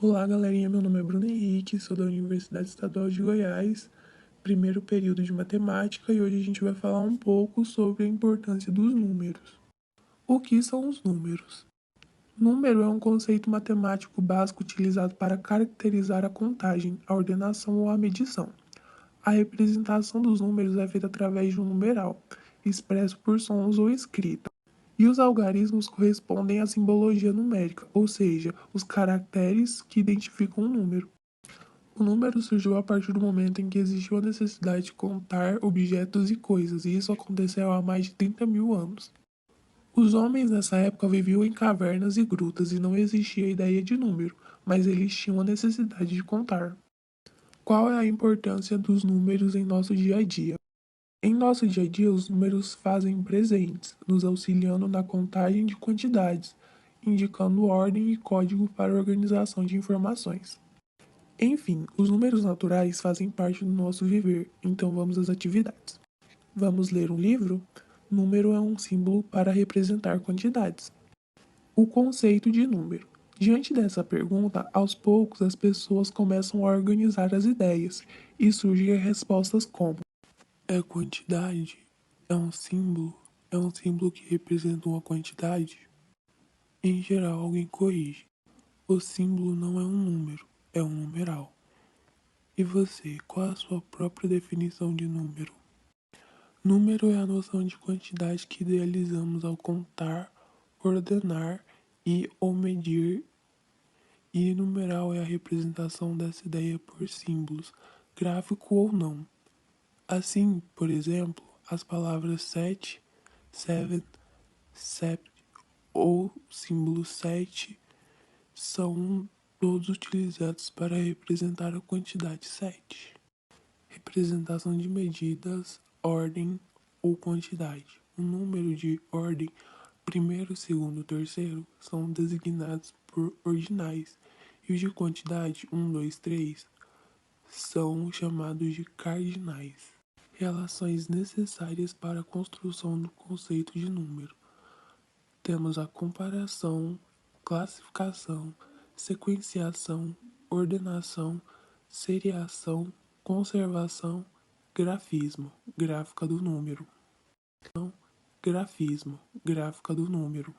Olá, galerinha. Meu nome é Bruno Henrique, sou da Universidade Estadual de Goiás, primeiro período de matemática, e hoje a gente vai falar um pouco sobre a importância dos números. O que são os números? Número é um conceito matemático básico utilizado para caracterizar a contagem, a ordenação ou a medição. A representação dos números é feita através de um numeral, expresso por sons ou escrita. E os algarismos correspondem à simbologia numérica, ou seja, os caracteres que identificam um número. O número surgiu a partir do momento em que existiu a necessidade de contar objetos e coisas, e isso aconteceu há mais de 30 mil anos. Os homens nessa época viviam em cavernas e grutas e não existia a ideia de número, mas eles tinham a necessidade de contar. Qual é a importância dos números em nosso dia a dia? Em nosso dia a dia, os números fazem presentes, nos auxiliando na contagem de quantidades, indicando ordem e código para a organização de informações. Enfim, os números naturais fazem parte do nosso viver, então vamos às atividades. Vamos ler um livro? Número é um símbolo para representar quantidades. O conceito de número. Diante dessa pergunta, aos poucos as pessoas começam a organizar as ideias e surgem respostas como: é quantidade? É um símbolo? É um símbolo que representa uma quantidade? Em geral, alguém corrige. O símbolo não é um número, é um numeral. E você, qual a sua própria definição de número? Número é a noção de quantidade que idealizamos ao contar, ordenar e ou medir, e numeral é a representação dessa ideia por símbolos, gráfico ou não. Assim, por exemplo, as palavras set, seven, sept ou símbolo 7 são todos utilizados para representar a quantidade 7. Representação de medidas, ordem ou quantidade. O número de ordem primeiro, segundo, terceiro são designados por ordinais e os de quantidade 1, 2, 3 são chamados de cardinais. Relações necessárias para a construção do conceito de número. Temos a comparação, classificação, sequenciação, ordenação, seriação, conservação, grafismo, gráfica do número. Grafismo, gráfica do número.